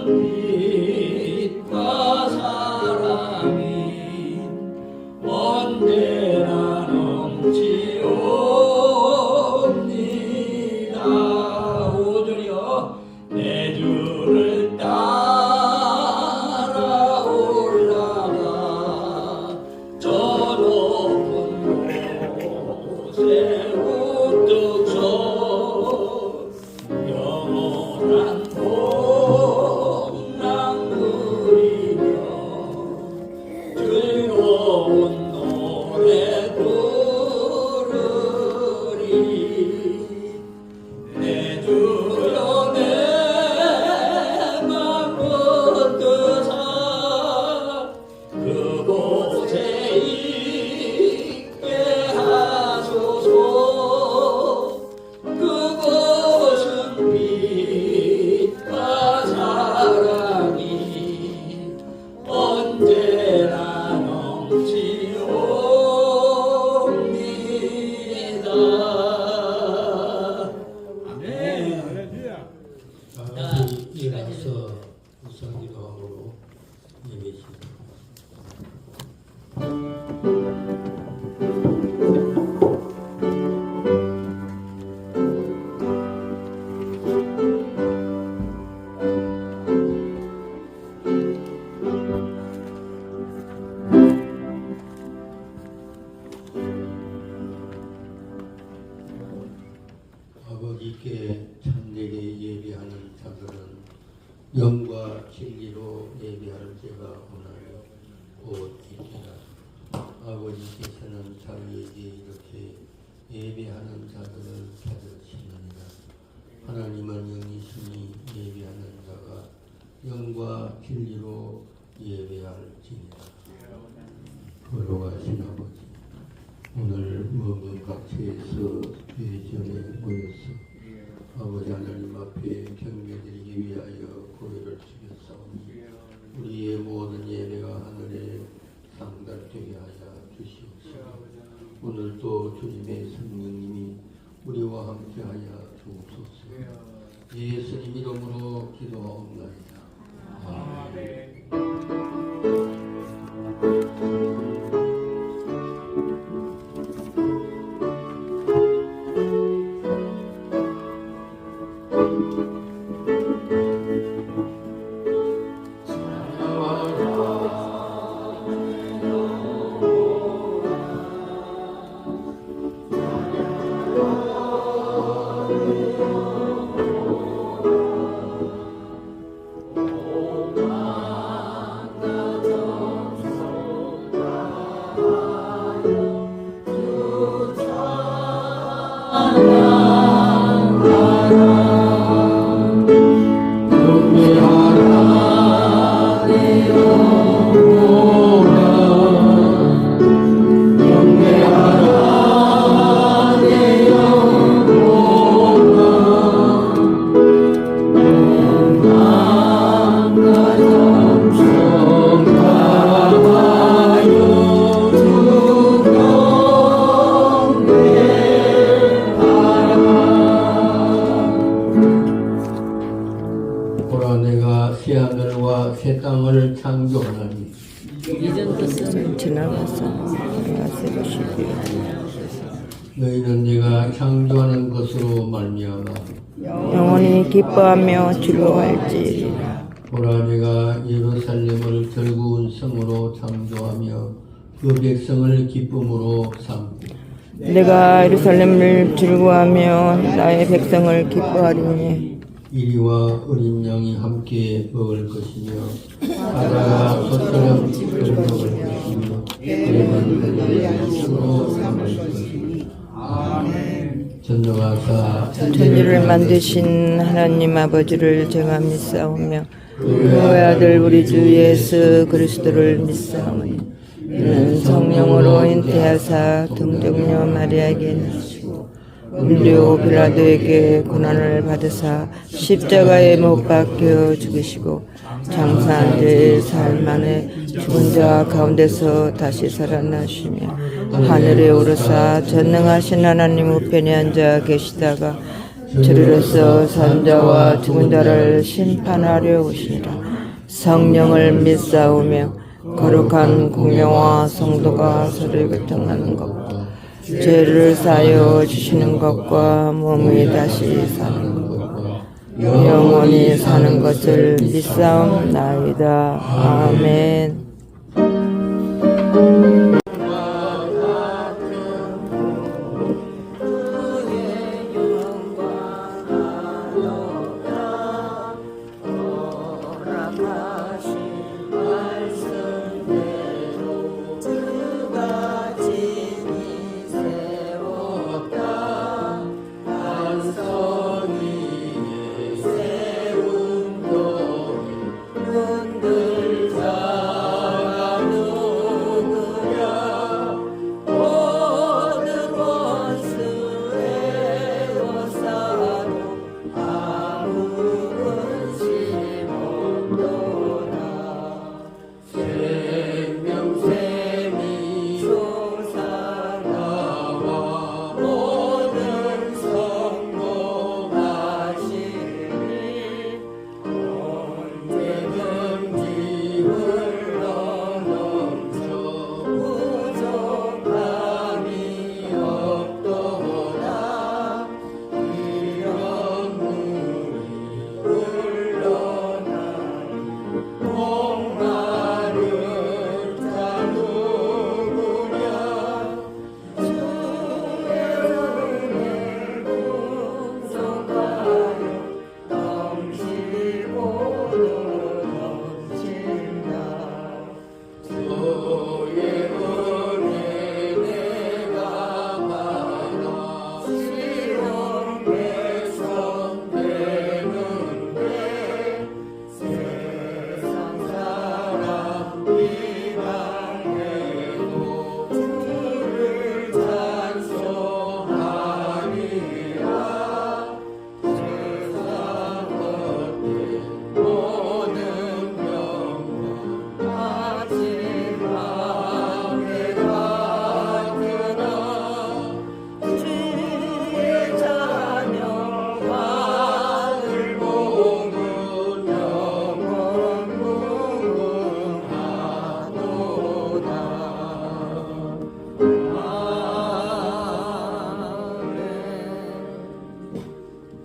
빛과 사랑이 언제나 넘치옵니다. 5절이요. 내 주를 따라 올라가 저 높은 곳에 우뚝 서 영원한 복랑 누리며 즐거운 노래 부르리. 내 주여 내 맘 붙드사 그곳에 있게 하소서. 그곳은 빛과 사랑이 언제나 넘치옵니다. 아멘. 일어나서 우선 기도함으로 예배시다. 아버지께 참되게 예배하는 자들은 영과 진리로 예배할 때가 오나요. 곧 이때라. 아버지께서는 자기에게 이렇게 예배하는 자들을 찾으시느니라. 하나님은 영이시니 예배하는 자가 영과 진리로 예배할지니라. 걸어가신 아버지, 오늘 먼 각지에서 예전에 모여서 아버지 하나님 앞에 경배드리기 위하여 고개를 숙였사오니 우리의 모든 예배가 하늘에 상달되게 하여 주시옵소서. 오늘도 주님의 성령님이 우리와 함께하여 주옵소서. 예수님 이름으로 기도하옵나이다. 아멘. 보라 내가 새 하늘과 새 땅을 창조하나니 이전 것은 지나가서 내가 새로 시되 너희는 내가 창조하는 것으로 말미암아 영원히 기뻐하며 즐거워할지니라. 보라 내가 예루살렘을 즐거운 성으로 창조하며 그 백성을 기쁨으로 삼고 내가 예루살렘을 즐거워하며 나의 백성을 기뻐하리니 이리와 어린 양이 함께 먹을 것이며 바다가 소처럼 먹을 것이며 그들은 수로 삼을 것이니 전능하사 천지를 만드신 하나님 아버지를 제가 믿사오며 그의 아들 우리 주 예수 그리스도를 믿사오니 이는 성령으로 잉태하사 동정녀 마리아에게 나시고 본디오 빌라도에게 고난을 받으사 십자가에 못 박혀 죽으시고 장사한 지 사흘 만에 죽은 자 가운데서 다시 살아나시며 하늘에 오르사 전능하신 하나님 우편에 앉아 계시다가 주로서 산자와 죽은 자를 심판하려 오시니라. 성령을 믿사오며 거룩한 공경와 성도가 서로 교통하는 것과 죄를 사여 주시는 것과 몸이 다시 사는 것 영원히 사는 것을 믿사옵나이다. 아멘.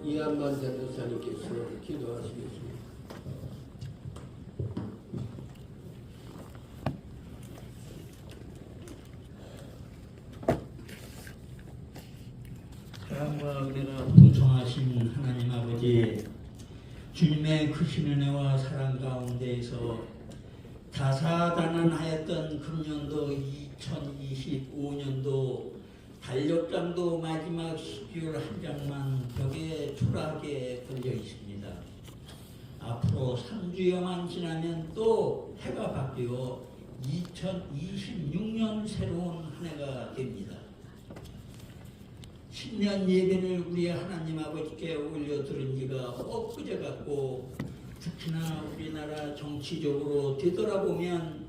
이한만 전도사님께서 기도하시겠습니다. 사랑과 은혜가 풍성하신 하나님 아버지, 주님의 크신 은혜와 사랑 가운데에서 다사다난하였던 금년도 2025년도 달력장도 마지막 12월 한 장만 벽에 초라하게 걸려 있습니다. 앞으로 3주여만 지나면 또 해가 바뀌어 2026년 새로운 한 해가 됩니다. 신년 예배를 우리 하나님 아버지께 올려드린 지가 엊그제 같고, 특히나 우리나라 정치적으로 되돌아보면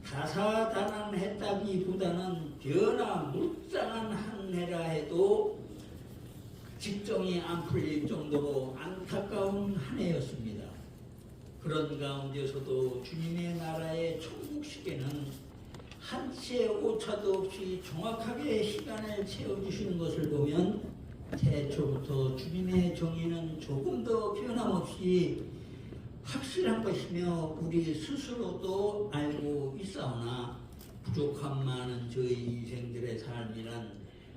다사다난했다기보다는 변화무쌍한 한 해라 해도 직정이 안 풀릴 정도로 안타까운 한 해였습니다. 그런 가운데서도 주님의 나라의 천국 시계는 한치의 오차도 없이 정확하게 시간을 채워주시는 것을 보면 태초부터 주님의 정의는 조금 더 변함없이 확실한 것이며 우리 스스로도 알고 있사오나 부족한 많은 저희 인생들의 삶이란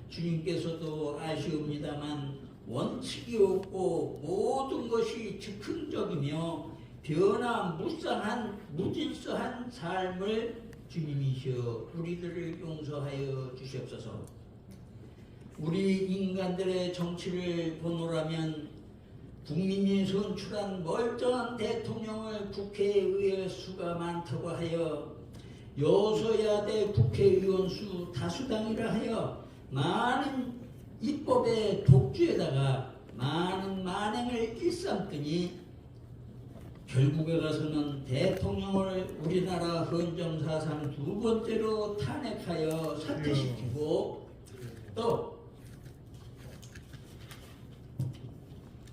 주님께서도 아시옵니다만 원칙이 없고 모든 것이 즉흥적이며 변화무쌍한 무질서한 삶을 주님이시여 우리들을 용서하여 주시옵소서. 우리 인간들의 정치를 보노라면 국민이 선출한 멀쩡한 대통령을 국회의회 수가 많다고 하여 여소야대 국회의원 수 다수당이라 하여 많은 입법의 독주에다가 많은 만행을 일삼더니 결국에 가서는 대통령을 우리나라 헌정사상 두 번째로 탄핵하여 사퇴시키고 또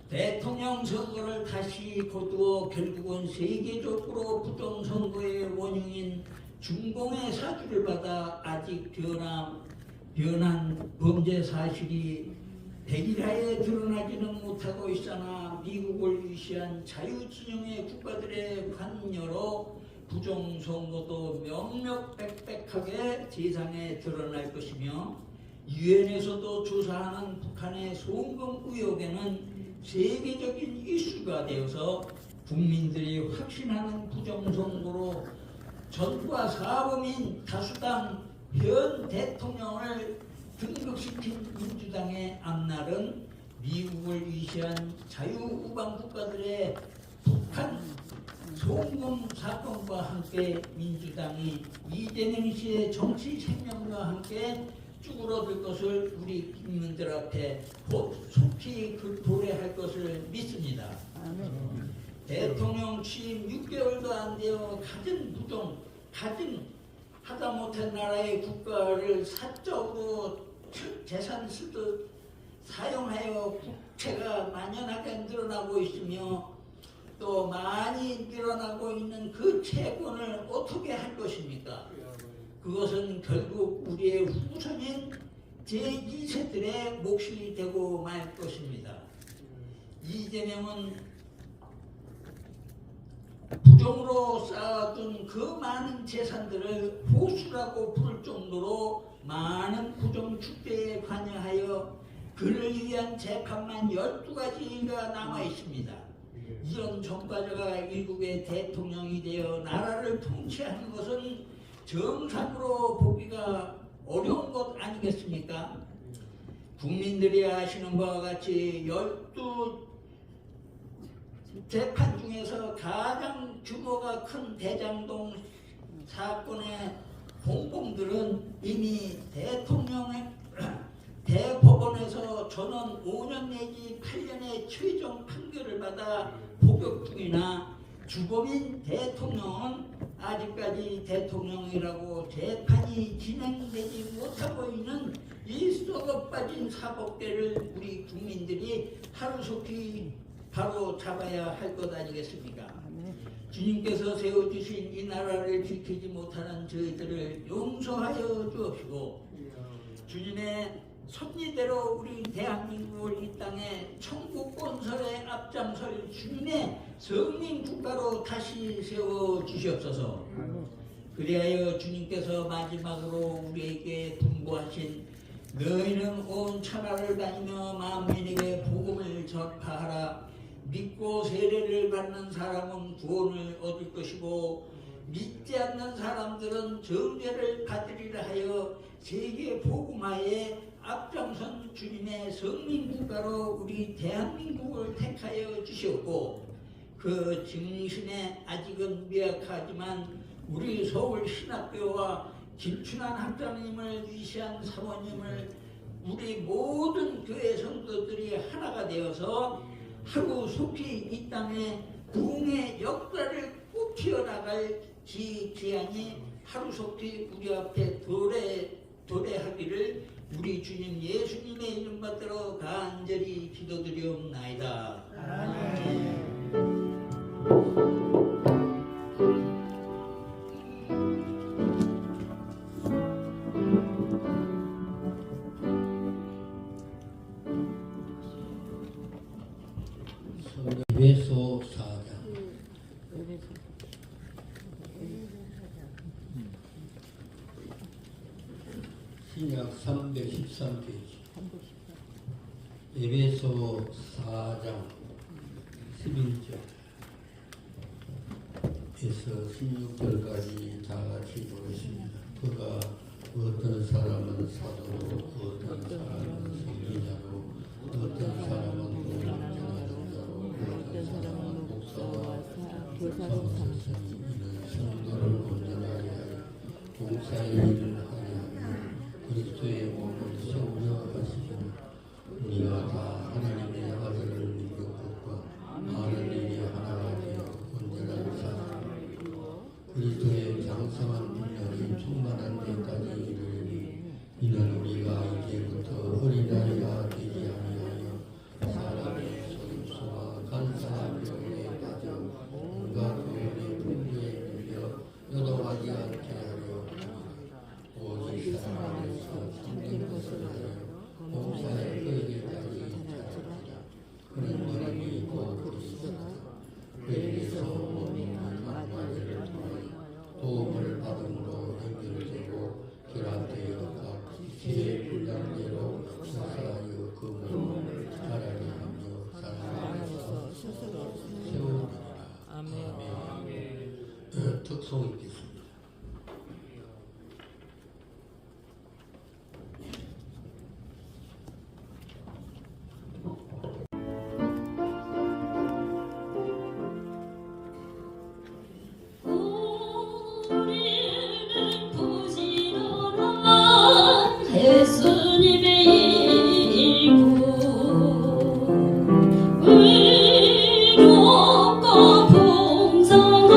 대통령 선거를 다시 거두어 결국은 세계적으로 부정선거의 원흉인 중공의 사주를 받아 아직 변한 범죄 사실이 백일하에 드러나지는 못하고 있으나 미국을 위시한 자유진영의 국가들의 관여로 부정선거도 명명백백하게 세상에 드러날 것이며 유엔에서도 조사하는 북한의 송금 의혹에는 세계적인 이슈가 되어서 국민들이 확신하는 부정선거로 전과 사범인 다수당 현 대통령을 등극시킨 민주당의 앞날은 미국을 위시한 자유우방 국가들의 북한 송금 사건과 함께 민주당이 이재명 씨의 정치 생명과 함께 쭈그러들 것을 우리 국민들 앞에 곧 속히 도래할 것을 믿습니다. 대통령 취임 6개월도 안 되어 가진 하다못해 나라의 국가를 사적으로 재산 쓰듯 사용하여 국채가 만연하게 늘어나고 있으며 또 많이 늘어나고 있는 그 채권을 어떻게 할 것입니까? 그것은 결국 우리의 후손인 제2세들의 몫이 되고 말 것입니다. 이재명은 부정으로 쌓아둔 그 많은 재산들을 호수라고 부를 정도로 많은 부정 축제에 관여하여 그를 위한 재판만 12가지가 남아 있습니다. 이런 전과자가 일국의 대통령이 되어 나라를 통치하는 것은 정상으로 보기가 어려운 것 아니겠습니까? 국민들이 아시는 바와 같이 12 재판 중에서 가장 규모가 큰 대장동 사건의 공범들은 이미 대법원에서 전원 5년 내지 8년의 최종 판결을 받아 복역 중이나 주범인 대통령은 아직까지 대통령이라고 재판이 진행되지 못하고 있는 이 썩어 빠진 사법계를 우리 국민들이 하루속히 바로 잡아야 할 것 아니겠습니까? 주님께서 세워주신 이 나라를 지키지 못하는 저희들을 용서하여 주옵시고 주님의 섭리대로 우리 대한민국을 이 땅에 천국 건설에 앞장설 주님의 성민 국가로 다시 세워주시옵소서. 그리하여 주님께서 마지막으로 우리에게 분부하신 너희는 온 천하를 다니며 만민에게 복음을 전파하라. 믿고 세례를 받는 사람은 구원을 얻을 것이고 믿지 않는 사람들은 정죄를 받으리라 하여 세계 복음화에 앞장선 주님의 성민국가로 우리 대한민국을 택하여 주셨고 그 증신에 아직은 미약하지만 우리 서울신학교와 김춘환 학장님을 위시한 사모님을 우리 모든 교회 성도들이 하나가 되어서 하루속히 이 땅에 부흥의 역사를 꽃피어나갈 기한이 하루속히 우리 앞에 도래하기를 우리 주님 예수님의 이름 받들어 간절히 기도드리옵나이다. 아멘. 에베소 4장 신약 313페이지 에베소 4장 11절에서 16절까지 다 같이 보겠습니다. 그가 어떤 사람은 사도로 어떤 사람은 선지자로 어떤 사람은 어떤 사람은 목사와 교사로 이는 성도를 온전하게 하여 봉사의 일을 하려 하며 그리스도의 몸을 세우려 하시며 우리가 다 하나님의 아들을 믿었고 하나님이 하나가 되어 온전한 사람 그리스도의 장성한 분량이 충만한 데까지 이르리니 이는 우리가 이제부터 어린아이가 되지 아니하여 사람의 소리 송입겠습니다. 우리는 부지런한 예수님의 일구 의롭고 풍성한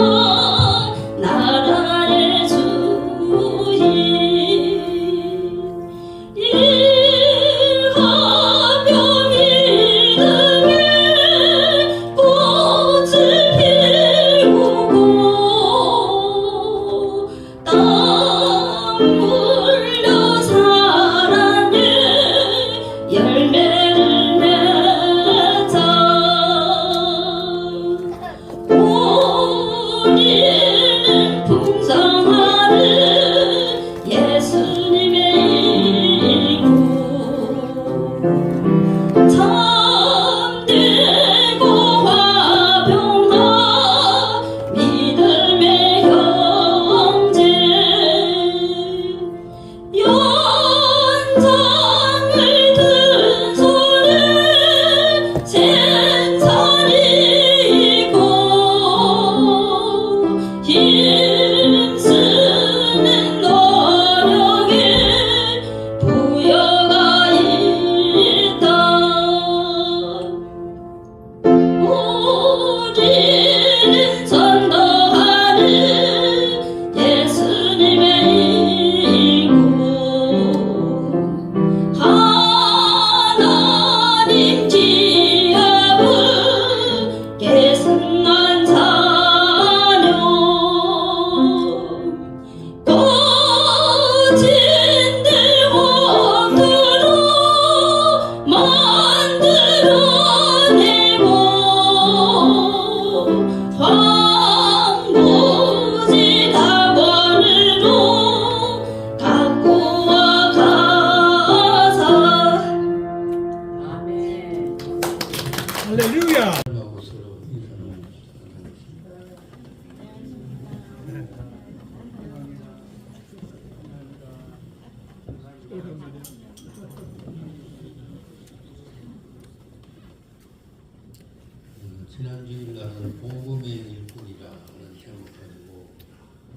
나라의 주인 일하며 믿음의 꽃을 피우고 땀 흘려 사랑의 열매를 맺자 우리는 풍성하는 예수님의 일구 참되고 화평한 믿음의 형제 연장을 든 손에 칭찬이고 힘쓰는 노력에 부여가 있다 우리는 전도하는 예수님의 일구 하나님 기업은 계승한 자녀 거짓들 원수로 만들어내고 황무지 낙원으로 갖고 와가사 아멘. 할렐루야. 것으로 인사를 시작하겠습니다. 지난 주일날은 복음의 일꾼이라는 제목 가지고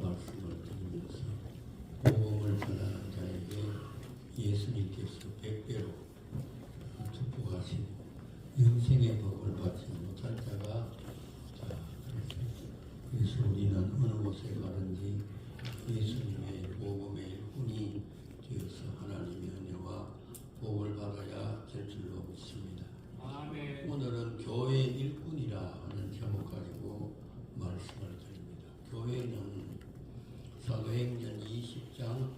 말씀을 드리면서 복음을 전하는 자에게 예수님께서 100배로 축복하신 영생의 복을 받지 못할 자가 그래서 우리는 어느 곳에 가든지 예수님의 복음의 일꾼이 되어서 하나님의 은혜와 복을 받아야 될 줄로 믿습니다. 오늘은 교회 일꾼이라 하는 제목 가지고 말씀을 드립니다. 교회는 사도행전 20장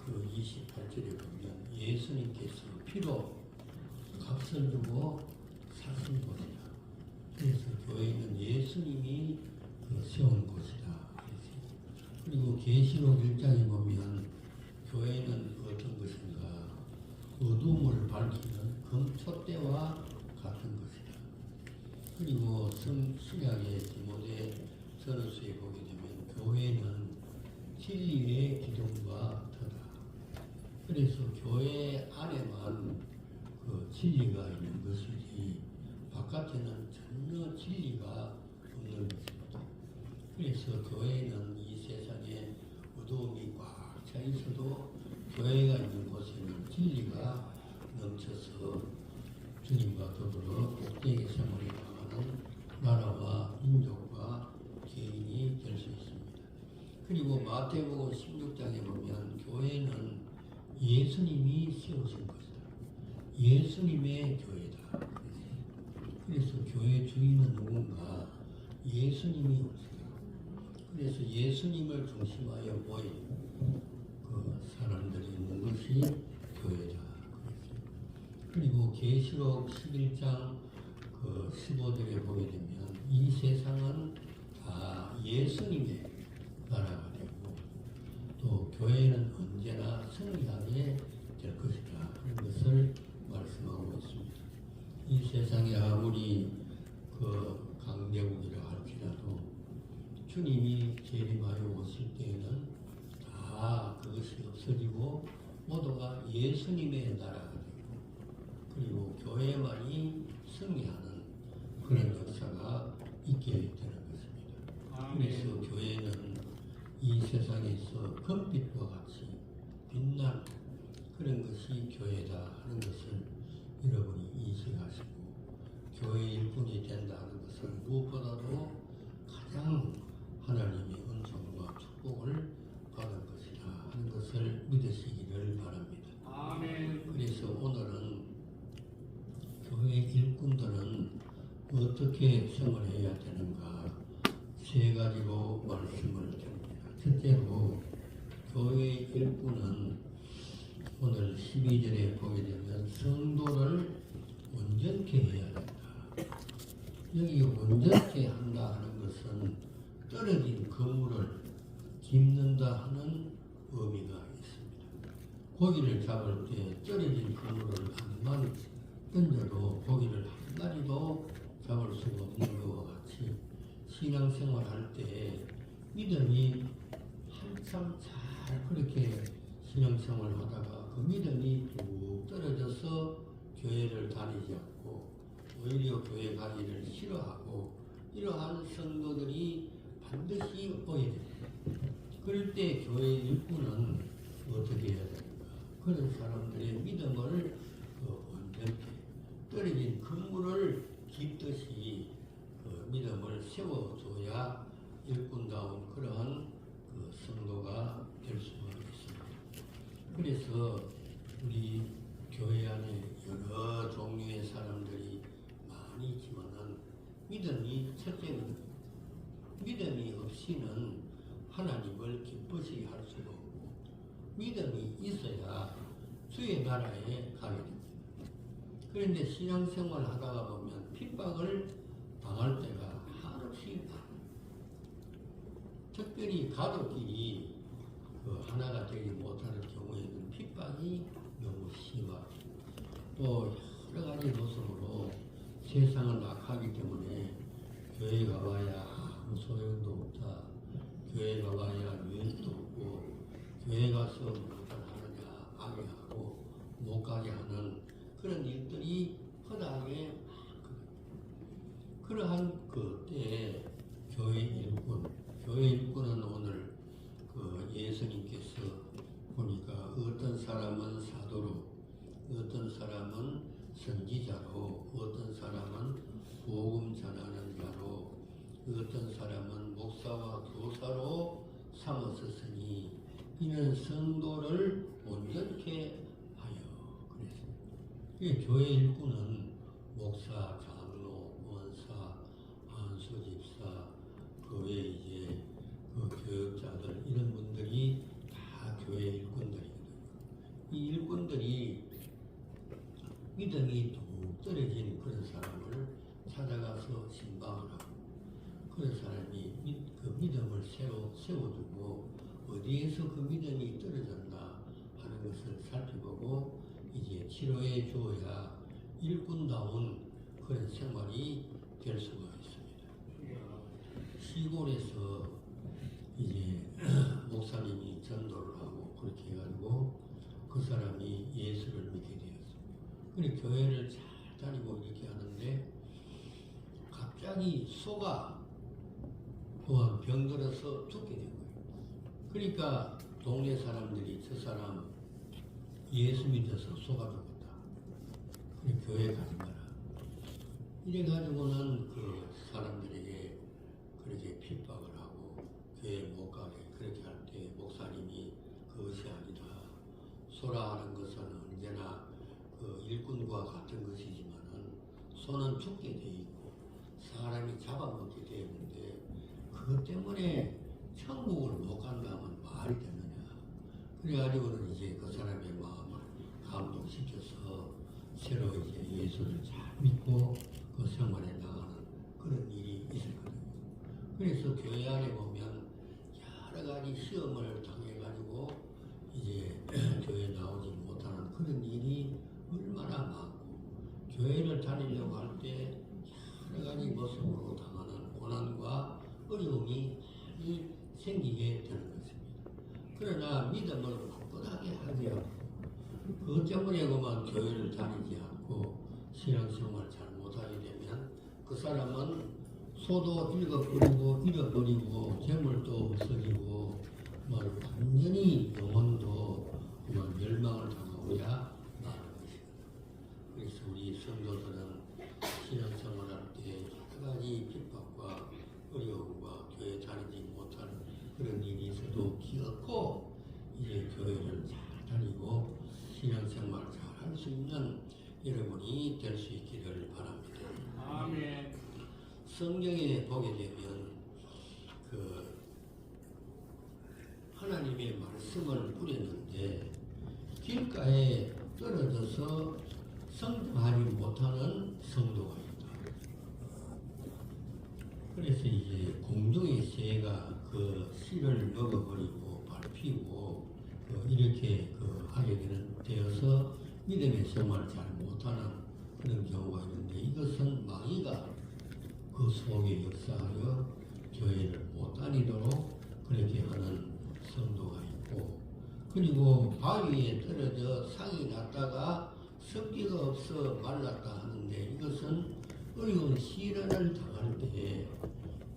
그 28절에 보면 예수님께서 피로 값을 주고 사신 곳이다. 그래서 교회는 예수님이 세운 곳이다. 그리고 계시록 1장에 보면 교회는 어떤 것인가? 어둠을 밝히는 금촛대와 같은 것이다. 그리고 신약의 디모데 전서에 보게 되면 교회는 진리의 기둥과 터다. 그래서 교회 안에만 그 진리가 있는 것이지 바깥에는 전혀 진리가 없는 것입니다. 그래서 교회는 이 세상에 어두움이 꽉 차 있어도 교회가 있는 곳에는 진리가 넘쳐서 주님과 더불어 복되게 생활해 나가는 나라와 민족과 개인이 될 수 있습니다. 그리고 마태복음 16장에 보면 교회는 예수님이 세우신 것이다. 예수님의 교회다. 그래서 교회 주인은 누군가? 예수님이 오시다. 그래서 예수님을 중심하여 모인 그 사람들이 있는 것이 교회다. 그리고 계시록 11장 그 15절에 보게 되면 이 세상은 다 예수님의 나라가 되고 또 교회는 언제나 승리하게 될 것이다 하는 것을 말씀하고 있습니다. 이 세상에 아무리 그 강대국이라 할지라도 주님이 재림하여 오실 때에는 다 그것이 없어지고 모두가 예수님의 나라가 되고 그리고 교회만이 승리하는 그런 역사가 있게 되는 것입니다. 그래서 교회는 이 세상에서 금빛과 같이 빛나는 그런 것이 교회다 하는 것을 여러분이 인식하시고 교회 일꾼이 된다는 것은 무엇보다도 가장 하나님의 은총과 축복을 받은 것이다 하는 것을 믿으시기를 바랍니다. 아멘. 그래서 오늘은 교회 일꾼들은 어떻게 생활해야 되는가 세 가지로 말씀을 드립니다. 첫째로 교회 일꾼은 오늘 12절에 보게 되면 성도를 온전케 해야 된다. 여기 온전케 한다 하는 것은 떨어진 그물을 깁는다 하는 의미가 있습니다. 고기를 잡을 때 떨어진 그물을 한 마리 던져도 고기를 한 마리도 잡을 수가 없는 것과 같이 신앙생활 할 때 믿음이 한참 잘 그렇게 신앙생활 하다가 그 믿음이 뚝 떨어져서 교회를 다니지 않고 오히려 교회 가기를 싫어하고 이러한 성도들이 반드시 오야 됩니다. 그럴 때 교회 일꾼은 어떻게 해야 됩니까? 그런 사람들의 믿음을 온전히 떨어진 그물을 깁듯이 믿음을 세워줘야 일꾼다운 그러한 성도가 될 수가 있습니다. 그래서 우리 교회 안에 여러 종류의 사람들이 많이 있지만은 믿음이 첫째는 믿음이 없이는 하나님을 기쁘시게 할 수가 없고 믿음이 있어야 주의 나라에 가게 됩니다. 그런데 신앙생활 하다가 보면 핍박을 당할 때가 한없이 많아요. 특별히 가족끼리 하나가 되지 못하는 경우에는 핍박이 너무 심하고 또 여러 가지 모습으로 세상은 악하기 때문에 교회 가봐야 아무 소용도 없다. 교회 가봐야 유익도 없고 교회 가서 무엇을 하느냐 악의하고 못 가게 하는 그런 일들이 허다하게 많거든요. 그러한 그때에 교회 일꾼은 오늘 예수님께서 보니까 어떤 사람은 사도로, 어떤 사람은 선지자로, 어떤 사람은 복음 전하는 자로, 어떤 사람은 목사와 교사로 삼았으니 이는 성도를 온전케 하여 그랬습니다. 교회 일꾼은 목사, 장로, 원사, 안수집사, 그 외에 이제 교역자들 이런 분들이 다 교회 일꾼들이거든요. 이 일꾼들이 믿음이 뚝 떨어진 그런 사람을 찾아가서 신방을 하고 그런 사람이 그 믿음을 세워두고 어디에서 그 믿음이 떨어졌나 하는 것을 살펴보고 이제 치료해 주어야 일꾼다운 그런 생활이 될 수가 있습니다. 시골에서 이제 목사님이 전도를 하고 그렇게 해가지고 그 사람이 예수를 믿게 되었습니다. 그래 교회를 잘 다니고 이렇게 하는데 갑자기 소가 또한 병들어서 죽게 된 거예요. 그러니까 동네 사람들이 저 사람 예수 믿어서 소가 죽었다. 그래 교회 가지 마라. 이래가지고는 그 사람들에게 그렇게 핍박을 하고 교회 못 가게 그렇게 할 때 목사님이 그것이 아니다. 소라 하는 것은 언제나 그 일꾼과 같은 것이지만은 소는 죽게 돼 있고 사람이 잡아먹게 되어 있는데 그것 때문에 천국을 못 간다면 말이 되느냐. 그래가지고는 이제 그 사람의 마음을 감동시켜서 새로 이제 예수를 잘 믿고 그 생활에 나가는 그런 일이 있었거든요. 그래서 교회 안에 보면 여러 가지 시험을 당해가지고 이제 교회 나오지 못하는 그런 일이 얼마나 많고 교회를 다니려고 할 때 여러 가지 모습으로 당하는 고난과 어려움이 많이 생기게 되는 것입니다. 그러나 믿음을 굳건하게 하지 않고 그것 때문에 그만 교회를 다니지 않고 신앙생활을 잘 못하게 되면 그 사람은 소도 읽어버리고 잃어버리고 재물도 없어지고 완전히 영혼도 멸망을 당하고야 마는 것입니다. 그래서 우리 성도들은 신앙생활할 때 여러 가지 핍박과 어려움과 교회 다니지 못하는 그런 일이 있어도 기억고 이제 교회를 잘 다니고 신앙생활 잘 할 수 있는 여러분이 될 수 있기를 바랍니다. 아멘. 성경에 보게 되면 그 하나님의 말씀을 뿌렸는데 길가에 떨어져서 성장하지 못하는 성도가 있다. 그래서 이제 공중의 새가 그 씨를 먹어버리고 밟히고 이렇게 하게 되어서 믿음의 생활을 잘 못하는 그런 경우가 있는데 이것은 마귀가 그 속에 역사하여 교회를 못 다니도록 그렇게 하는 성도가 있고 그리고 바위에 떨어져 상이 났다가 습기가 없어 말랐다 하는데 이것은 어려운 시련을 당할 때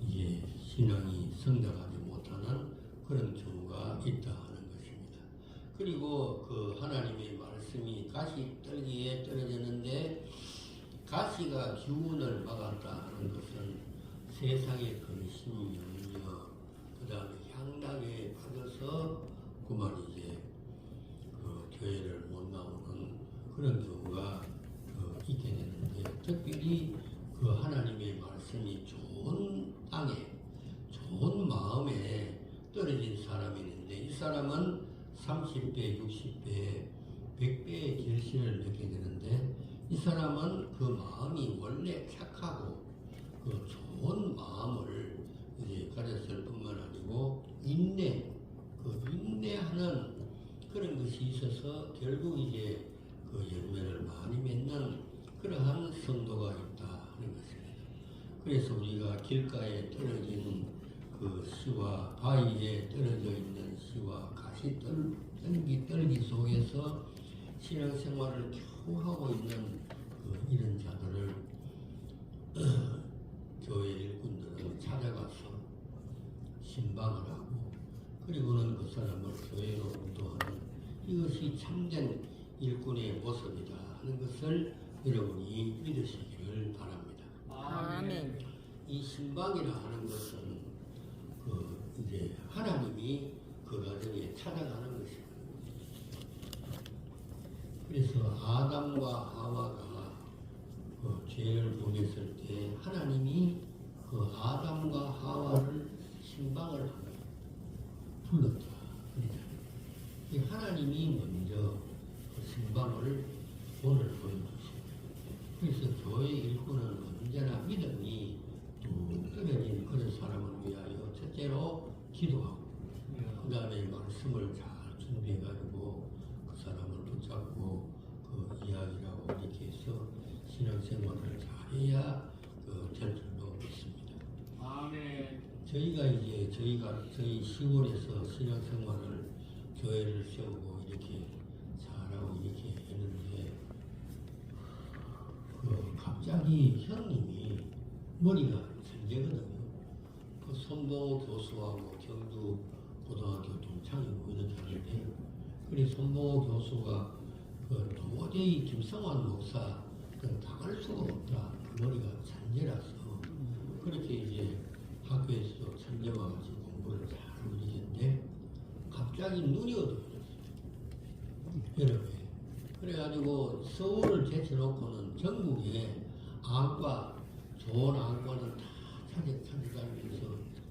이제 신앙이 성장하지 못하는 그런 경우가 있다 하는 것입니다. 그리고 그 하나님의 말씀이 가시떨기에 떨어졌는데 가시가 기운을 막았다 하는 것은 세상의 근심, 염려, 그 다음에 향락에 빠져서 그만 이제 그 교회를 못 나오는 그런 경우가 있게 되는데 특별히 그 하나님의 말씀이 좋은 땅에 좋은 마음에 떨어진 사람이 있는데 이 사람은 30배, 60배, 100배의 결실을 맺게 되는데 이 사람은 그 마음이 원래 착하고 그 좋은 마음을 이제 가졌을 뿐만 아니고 인내하는 그런 것이 있어서 결국 이제 그 열매를 많이 맺는 그러한 성도가 있다 하는 것입니다. 그래서 우리가 길가에 떨어진 그 씨와 바위에 떨어져 있는 씨와 가시 떨기 속에서 신앙생활을 겨우 하고 있는 이런 자들을 교회 일꾼들은 찾아가서 신방을 하고 그리고는 그 사람을 교회로 인도하는 이것이 참된 일꾼의 모습이다 하는 것을 여러분이 믿으시기를 바랍니다. 아멘. 이 신방이라 하는 것은 이제 하나님이 그 가정에 찾아가는 것입니다. 그래서 아담과 하와가 죄를 범했을 때 하나님이 그 아담과 하와를 신방을 하며 불렀다. 이 하나님이 먼저 그 신방을 오늘 보여주십니다. 그래서 교회 일꾼은 언제나 믿음이 뚝 떨어진 그런 사람을 위하여 첫째로 기도하고 그 다음에 말씀을 잘 준비해가지고 그 사람을 붙잡고 그 이야기라고 이렇게 해서 신앙생활을 잘해야 될 줄로 믿습니다. 아멘. 저희 시골에서 신앙생활을 교회를 세우고 이렇게 잘하고 이렇게 했는데 갑자기 형님이 머리가 천재거든요. 그 손봉호 교수하고 경주 고등학교 동창이고 이렇게 하는데 그래 손봉호 교수가 도저히 김성환 목사 당할 수가 없다. 그 머리가 천재라서 그렇게 이제 학교에서 천재와 같이 공부를 잘하고 이랬는데 갑자기 눈이 어두워졌어요. 여러분 그래가지고 서울을 제쳐놓고는 전국에 안과 좋은 안과는 다 찾아다니면서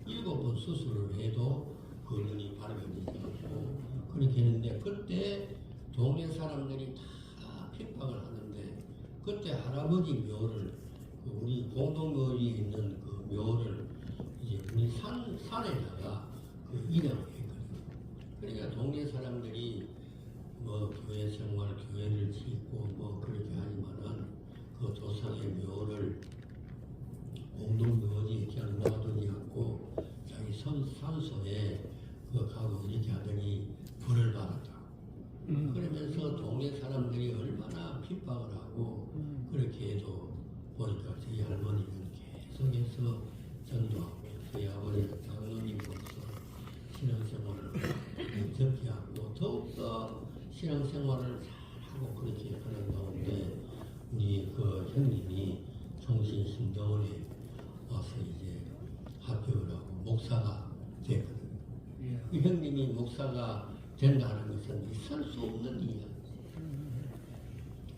7번 수술을 해도 그 눈이 밝아지지 않고 그렇게 했는데 그때 동네 사람들이 다 핍박을 하는데 그때 할아버지 묘를 우리 공동묘지에 있는 그 묘를 이제 우리 산에다가 입양을 했거든요. 그러니까 동네 사람들이 뭐 교회 생활, 교회를 짓고 뭐 그렇게 하지만은 그 조상의 묘를 공동묘지에 그냥 놔두지 않고 자기 핍박을 하고 그렇게 해도 보니까 저희 할머니는 계속해서 전도하고 저희 아버지는 장로님으로서 신앙생활을 적게 하고 더욱더 신앙생활을 잘하고 그렇게 하는 가운데 우리 그 형님이 종신신도원에 와서 이제 합격을 하고 목사가 됐거든요. 예. 그 형님이 목사가 된다는 것은 있을 수 없는 일이야.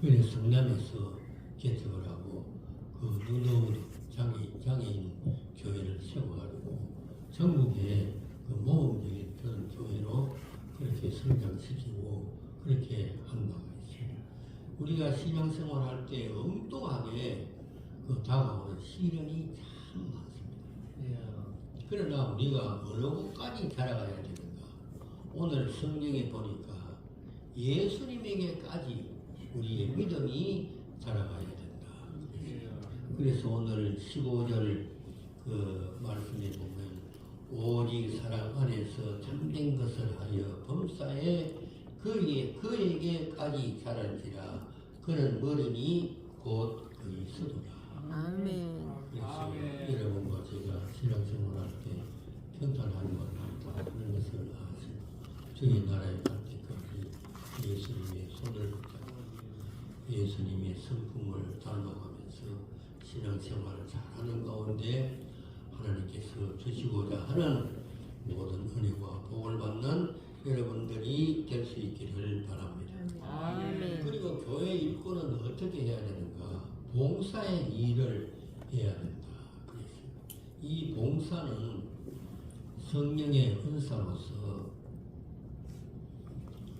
그래서 성남에서 개척을 하고 그 누누 장애인 교회를 세워가지고 전국에 그 모범적인 그런 교회로 그렇게 성장시키고 그렇게 한 바가 있어요. 우리가 신앙생활 할 때 엉뚱하게 그 다가오는 시련이 참 많습니다. 예. 그러나 우리가 어느 곳까지 자라가야 되는가? 오늘 성경에 보니까 예수님에게까지 우리의 믿음이 자라가야 된다. 예. 그래서 오늘 15절 그 말씀에 보면 오직 사랑 안에서 참된 것을 하여 범사에 그에게까지 자랄지라 그는 머리니 곧 그리스도라. 아멘. 그래서 아멘. 여러분과 제가 신앙생활할 때 평탄한 것 같다 하는 것을 아시고 저희 나라에 갈 때까지 예수님의 손을 붙잡고 예수님의 성품을 닮아가면서 신앙생활을 잘하는 가운데 하나님께서 주시고자 하는 모든 은혜와 복을 받는 여러분들이 될 수 있기를 바랍니다. 아멘. 그리고 교회 일꾼은 어떻게 해야 되는가? 봉사의 일을 해야 된다. 그랬어요. 이 봉사는 성령의 은사로서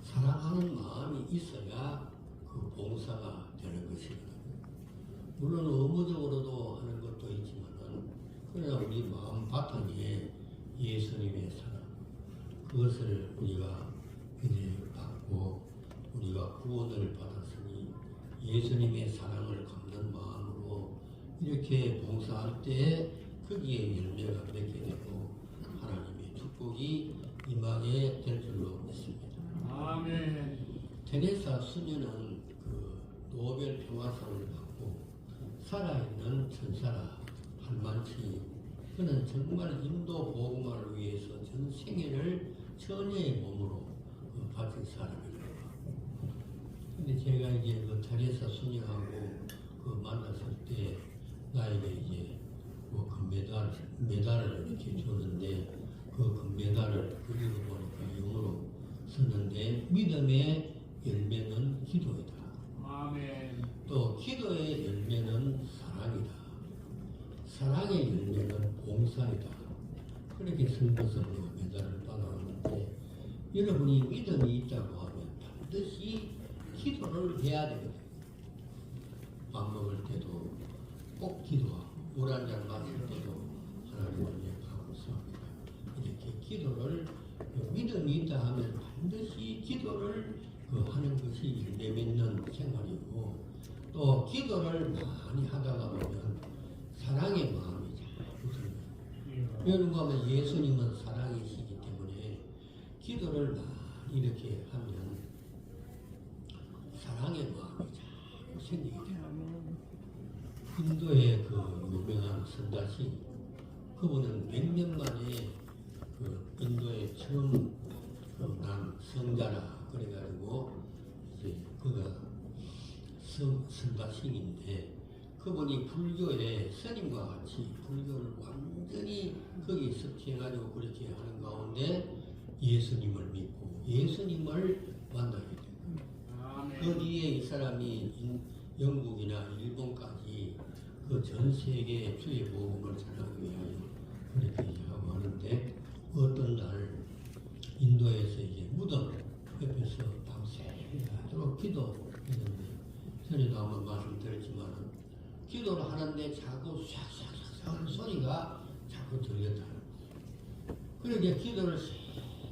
사랑하는 마음이 있어야 그 봉사가 되는 것이거든요. 물론 의무적으로도 하는 것도 있지만은 그러나 우리 마음 바탕에 예수님의 사랑 그것을 우리가 이제 받고 우리가 구원을 받았으니 예수님의 사랑을 갚는 마음으로 이렇게 봉사할 때 거기에 열매가 맺게 되고 하나님의 축복이 임하게 될 줄로 믿습니다. 아멘. 테레사 수녀는 그 노벨 평화상을 받고 살아있는 천사라 한만치 그는 정말 인도 복음화를 위해서 전 생애를 처녀의 몸으로 바친 사람이라고. 근데 제가 이제 그 테레사 수녀하고 그 만났을 때 나에게 이제 뭐 금메달을 이렇게 줬는데 그 금메달을 그리고 보니까 영어로 썼는데 믿음의 열매는 기도이다. 아멘. 또 기도의 열매는 사랑이다. 사랑의 열매는 봉사이다. 그렇게 쓴것으로 메달을 받아왔는데 여러분이 믿음이 있다고 하면 반드시 기도를 해야 되거든요. 밥 먹을 때도 꼭 기도하고 물 한 잔 마실 때도 하나님을 감사합니다. 이렇게 기도를 믿음이 있다 하면 반드시 기도를 하는 것이 열매 맺는 생활이고 또 기도를 많이 하다가 보면 사랑의 마음이 자꾸 들어요. 여러분과 하면 예수님은 사랑이시기 때문에 기도를 많이 이렇게 하면 사랑의 마음이 자꾸 생기게 돼요. 인도의 그 유명한 선다시 그분은 100년 만에 그 인도에 처음 난 성자라 그래가지고 이제 그가 선다시인데 그분이 불교의 스님과 같이 불교를 완전히 거기에 섭취해가지고 그렇게 하는 가운데 예수님을 믿고 예수님을 만나게 되고 그 뒤에 이 사람이 영국이나 일본까지 그 전 세계에 주의 복음을 전하기 위하여 그렇게 하고 하는데 어떤 날 인도에서 이제 무덤 옆에서 밤새도록 기도했는데 전에도 한번 말씀드렸지만 기도를 하는데 자꾸 샥샥샥 하는 소리가 자꾸 들렸다. 그러니까 기도를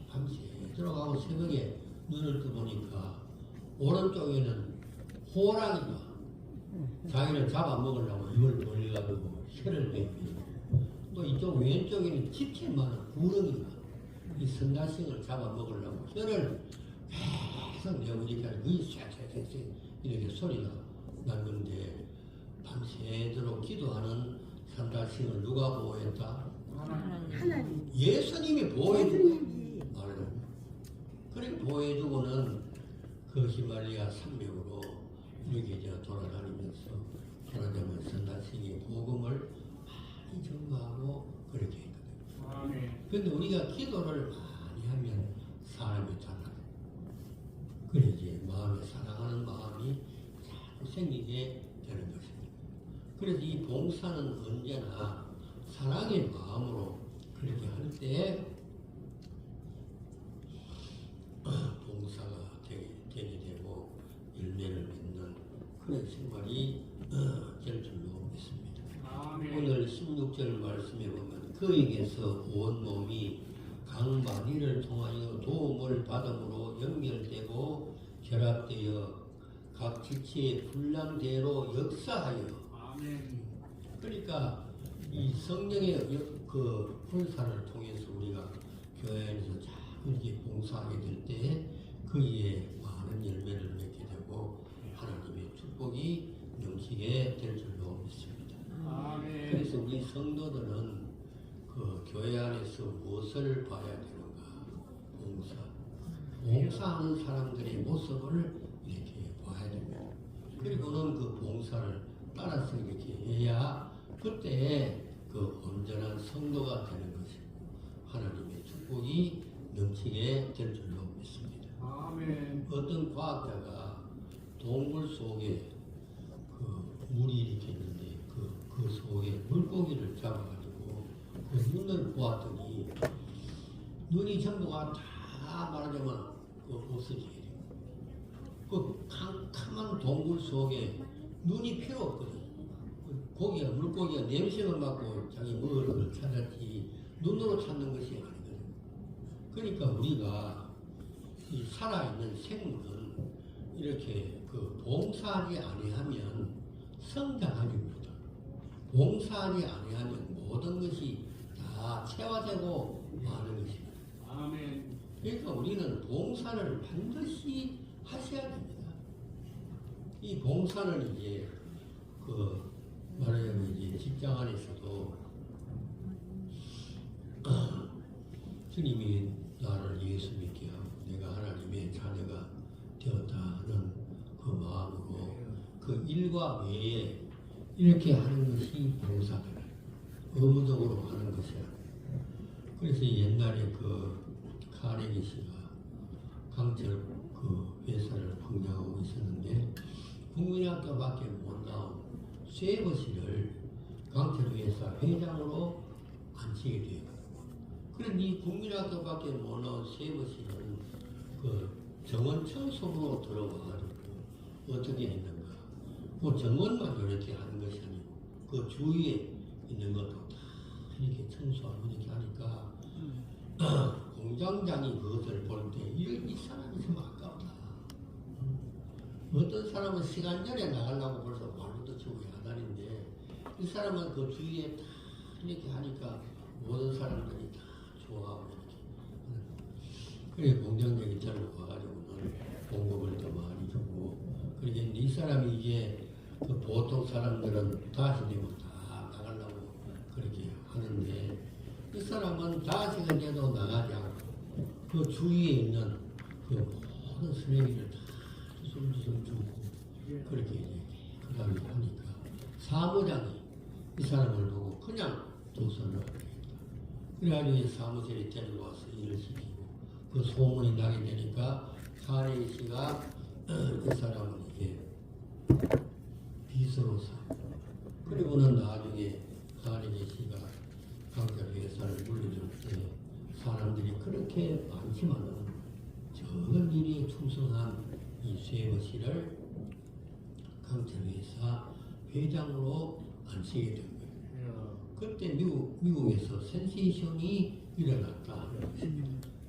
밤새도록 하고 새벽에 눈을 떠보니까 오른쪽에는 호랑이가 자기를 잡아먹으려고 입을 벌려가지고 혀를 내밀고 또 이쪽 왼쪽에는 지체 많은 구렁이가 이 선다싱을 잡아먹으려고 혀를 계속 내보니까 거의 샥샥샥 이렇게 소리가 났는데 밤새도록 기도하는 산다싱을 누가 보호했다? 하나님. 예수님이 보호해주고 예수님이. 말을 그렇게 보호해주고는 그 히말리아 산맥으로 이렇게 이제 돌아다니면서 산다싱이 복음을 많이 전가하고 그렇게 했거든요. 아멘. 그런데 우리가 기도를 많이 하면 사람이 달라요. 그래 이제 마음에 사랑하는 마음이 자꾸 생기게 되는 것입니다. 그래서 이 봉사는 언제나 사랑의 마음으로 그렇게 할 때 봉사가 되게 되고 열매를 맺는 그런 생활이 될 줄로 믿습니다. 아멘. 오늘 16절 말씀에 보면 그에게서 온 몸이 강만이를 통하여 도움을 받음으로 연결되고 결합되어 각 지체의 분량대로 역사하여 아멘. 그러니까 이 성령의 그 분사를 통해서 우리가 교회 안에서 자꾸 이렇게 봉사하게 될 때 그에 많은 열매를 맺게 되고 하나님의 축복이 넘치게 될 줄로 믿습니다. 아멘. 그래서 우리 성도들은 그 교회 안에서 무엇을 봐야 되는가? 봉사. 봉사하는 사람들의 모습을 이렇게 봐야 됩니다. 그리고는 그 봉사를 따라서 이렇게 해야 그때 그 온전한 성도가 되는 것이고 하나님의 축복이 넘치게 될 줄로 믿습니다. 아멘. 어떤 과학자가 동물 속에 그 물이 이렇게 있는데 그 속에 물고기를 잡아가지고 그 눈을 보았더니 눈이 전부가 다 말하자면 그 없어지게 돼요. 그 캄캄한 동굴 속에 눈이 필요 없거든. 물고기가 냄새만 맡고 자기 먹을 걸 찾았지 눈으로 찾는 것이 아니거든. 그러니까 우리가 이 살아있는 생물은 이렇게 그 봉사하지 아니하면 성장하지 못합니다. 봉사하지 아니하면 모든 것이 다 체화되고 마는 것입니다. 아멘. 그러니까 우리는 봉사를 반드시 하셔야 됩니다. 이 봉사는 이제 그 말하자면 이제 직장 안에서도 주님이 나를 예수 믿게 하고 내가 하나님의 자녀가 되었다 하는 그 마음으로 그 일과 외에 이렇게 하는 것이 봉사다. 의무적으로 하는 것이야. 그래서 옛날에 그 카네기 씨가 강철 그 회사를 방장하고 있었는데 국민학교밖에 못 나온 쉐버 씨를 강철 회사 회장으로 앉히게 돼요. 그런데 이 국민학교밖에 못 나온 쉐버 씨는 그 정원 청소부로 들어와가지고 어떻게 했는가? 그 정원만 이렇게 하는 것이 아니고 그 주위에 있는 것도 다 이렇게 청소하고 이렇게 하니까 공장장이 그것을 볼 때 이 사람이 좀 아깝다. 어떤 사람은 시간 전에 나가려고 벌써 말부터 치고 야단인데 이 사람은 그 주위에 다 이렇게 하니까 모든 사람들이 다 좋아하고 이렇게 그래 공장장이 데리고 와가지고는 공급을 더 많이 주고 그러게 이 사람이 이제 그 보통 사람들은 다시 되면 다 나가려고 그렇게 하는데 이 사람은 다시가 돼도 나가지 않고 그 주위에 있는 그 모든 쓰레기를 다 주섬주섬 주고 그렇게 이제 그다음에 하니까 사무장이 이 사람을 보고 그냥 도선을 하게 됐다. 그래가지고 이 사무실에 데리고 와서 일을 시키고 그 소문이 나게 되니까 카네기 씨가 이 사람은 이게 비서로서 그리고는 나중에 카네기 씨가 강철 회사를 물려줄 때 사람들이 그렇게 많지만은 적은 일에 충성한 이 쉐버 씨를 강철 회사 회장으로 앉히게 된 거예요. 그때 미국에서 센세이션이 일어났다.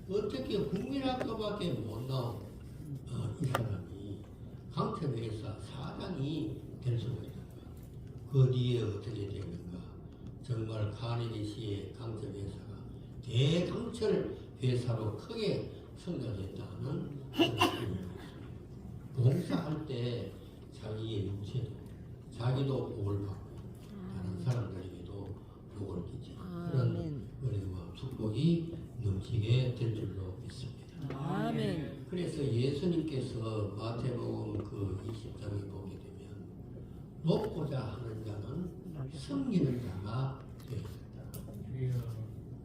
어떻게 국민학교밖에 못 나온 이 사람이 강철 회사 사장이 될 수가 있는가? 그 뒤에 어떻게 되는가? 정말 카네기 씨의 강철 회사가 대강철 회사로 크게 성장했다는 그런 느낌이 있습니다. 봉사할 때 자기의 육체도 자기도 복을 받고 다른 사람들에게도 복을 끼치는 그런 은혜와 축복이 넘치게 될 줄로 믿습니다. 아멘. 그래서 예수님께서 마태복음 그 20장에 보게 되면 높고자 하는 자는 섬기는 자가 되어야 된다.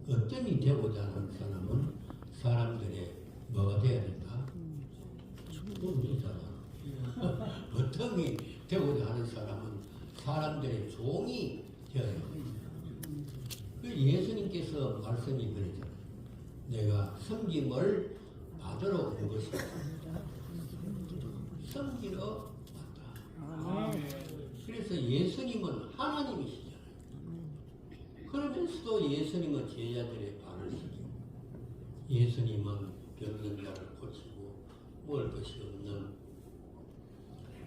어떤이 되고자 하는 사람은 사람들의 뭐가 되어야 된다? 우리잖아. 어떤이 되고자 하는 사람은 사람들의 종이 되어야 된다. 예수님께서 말씀이 그랬잖아요. 내가 섬김을 받으러 온 것이다. 섬기러 왔다. 그래서 예수님은 하나님이시잖아요. 그러면서도 예수님은 제자들의 발을 씻기고 예수님은 병든 자를 고치고 먹을 것이 없는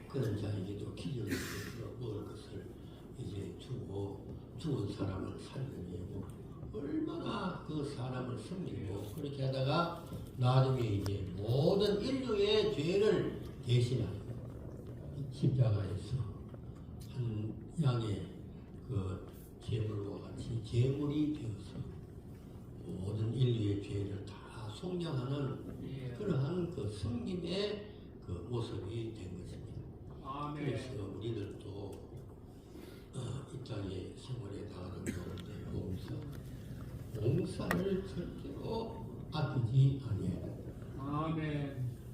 그런 자에게도 기적을 해서 먹을 것을 이제 주고 죽은 사람을 살려내고 얼마나 그 사람을 섬기고 그렇게 하다가 나중에 이제 모든 인류의 죄를 대신하는 십자가에서 한 양의 그 제물과 같이 제물이 되어서 모든 인류의 죄를 다 속량하는 그러한 그 섬김의 그 모습이 된 것입니다. 그래서 우리들도 이 땅의 생활에 나가는 가운데 봉사를 절대로 아끼지 아니해요.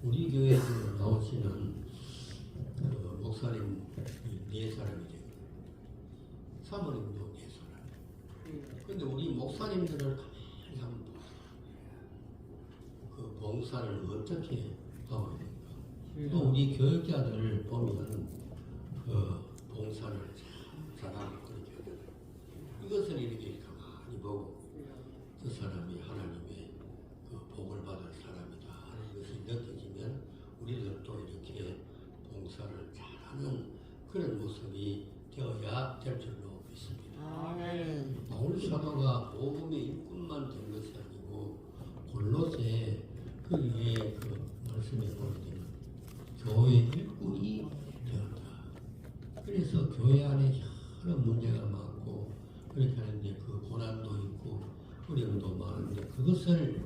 우리 교회에 나오시는 그 목사님 4사람이 되고 사모님도 4사람. 근데 우리 목사님들을 가만히 한번 보세요. 그 봉사를 어떻게 하고 있는가. 또 우리 교육자들을 보면 그 봉사를 잘하고 그렇게 하잖아요. 이것을 이렇게 가만히 보고 그 사람이 하나님의 그 복을 받을 사람이다 하는 것이 느껴지면 우리들도 이렇게 봉사를 잘하는 그런 모습이 되어야 될 줄로 믿습니다. 바울 사도가 복음의 일꾼만 된 것이 아니고 골로새 거기에 그 말씀에 보게 되면 교회 일꾼이 되었다. 그래서 교회 안에 여러 문제가 많고 그렇게 하는데 그 고난도 있고 어려움도 많은데 그것을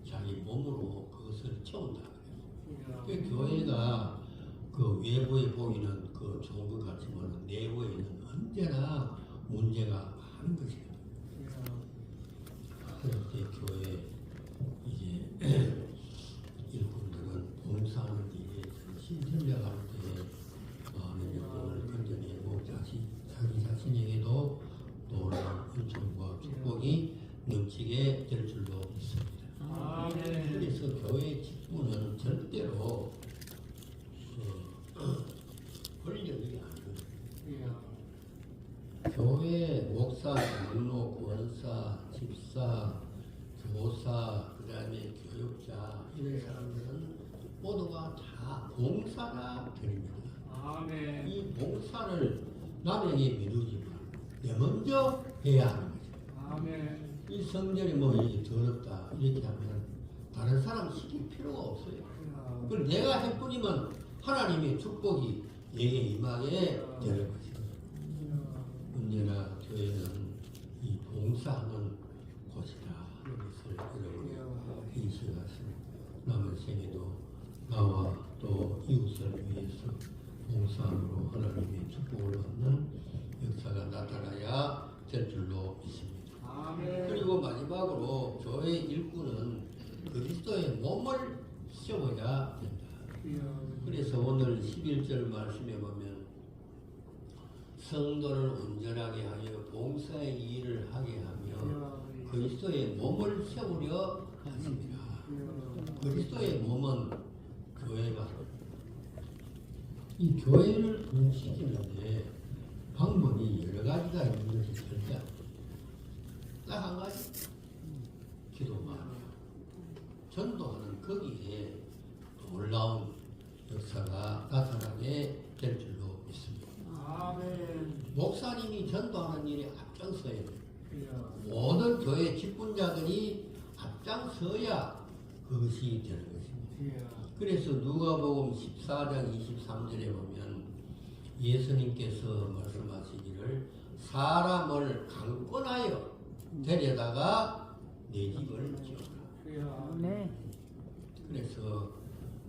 자기 몸으로 그것을 채운다. 그 교회가 그 외부에 보이는 그 좋은 것 같지만 내부에는 언제나 문제가 많은 것이다. 그럴 때 교회 이제 일꾼들은 봉사하는 일에 신천려할 때 많은 영혼을 건져내고 자기 자신에게도 놀라운 은총과 축복이 넘치게 될 줄로 믿습니다. 그래서 교회 직분은 절대로 권력이 아니에요. 교회 목사, 장로, 권사, 집사, 교사, 그 다음에 교육자 이런 사람들은 모두가 다 봉사가 드립니다. 이 봉사를 남에게 미루지 말고 내 먼저 해야 하는 거죠. 이 성전이 뭐 이렇게 더럽다 이렇게 하면 다른 사람 시킬 필요가 없어요. 그걸 내가 할 뿐이면 하나님의 축복이 내게 임하게 되는 것입니다. 언제나 교회는 이 봉사하는 곳이다. 이것을 여러분이 인식하시고 남은 생에도 나와 또 이웃을 위해서 봉사함으로 하나님의 축복을 얻는 역사가 나타나야 될 줄로 믿습니다. 그리고 마지막으로 교회 일꾼은 그리스도의 몸을 세워야 된다. 그래서 오늘 11절 말씀에 보면 성도를 온전하게 하여 봉사의 일을 하게 하며 그리스도의 몸을 세우려 하십니다. 그리스도의 몸은 교회가 이 교회를 부흥시키는데 방법이 여러 가지가 있는 것이 절대 딱 한 가지 기도만이야. 전도하는 거기에 놀라운 역사가 나타나게 될 줄로 믿습니다. 목사님이 전도하는 일에 앞장서야 돼요. 모든 교회 직분자들이 앞장서야 그것이 되는 것입니다. 그래서 누가복음 14장 23절에 보면 예수님께서 말씀하시기를 사람을 강권하여 데려다가 내 집을 지어라. 네. 그래서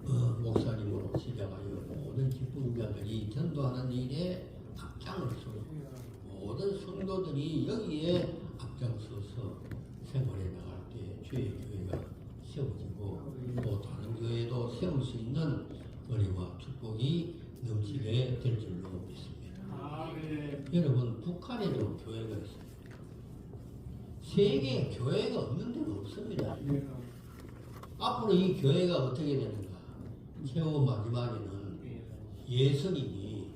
목사님으로 시작하여 모든 기쁨자들이 전도하는 일에 앞장을 서고 모든 성도들이 여기에 앞장서서 생활해 나갈 때 주의 교회가 세워지고 또 다른 교회도 세울 수 있는 은혜와 축복이 넘치게 될 줄로 믿습니다. 아멘. 여러분 북한에도 교회가 있습니다. 세계에 교회가 없는 데는 없습니다. 앞으로 이 교회가 어떻게 되는가? 최후 마지막에는 예수님이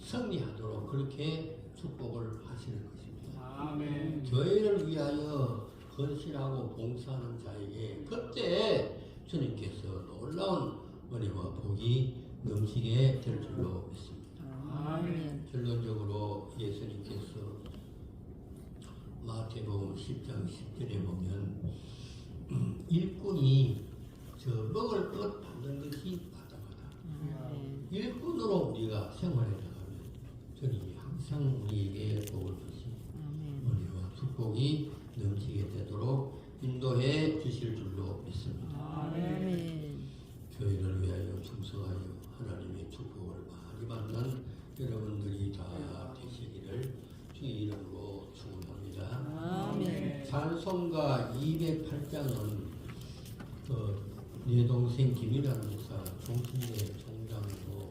승리하도록 그렇게 축복을 하시는 것입니다. 아멘. 교회를 위하여 헌신하고 봉사하는 자에게 그때 주님께서 놀라운 은혜와 복이 넘치게 될 줄로 믿습니다. 아멘. 결론적으로 예수님께서 마태복음 10장 10절에 보면 일꾼이 저 먹을 것 받는 것이 마땅하다. 일꾼으로 우리가 생활해 나가면 주님이 항상 우리에게 복을 주시 은혜와 축복이 넘치게 되도록 인도해 주실 줄로 믿습니다. 아멘. 교회를 위하여 충성하여 하나님의 축복을 많이 받는 여러분들이 다 되시기를 주의 이름으로 축원합니다. 아멘. 찬송가 208장은 내 동생 김일환 목사 종신대 총장으로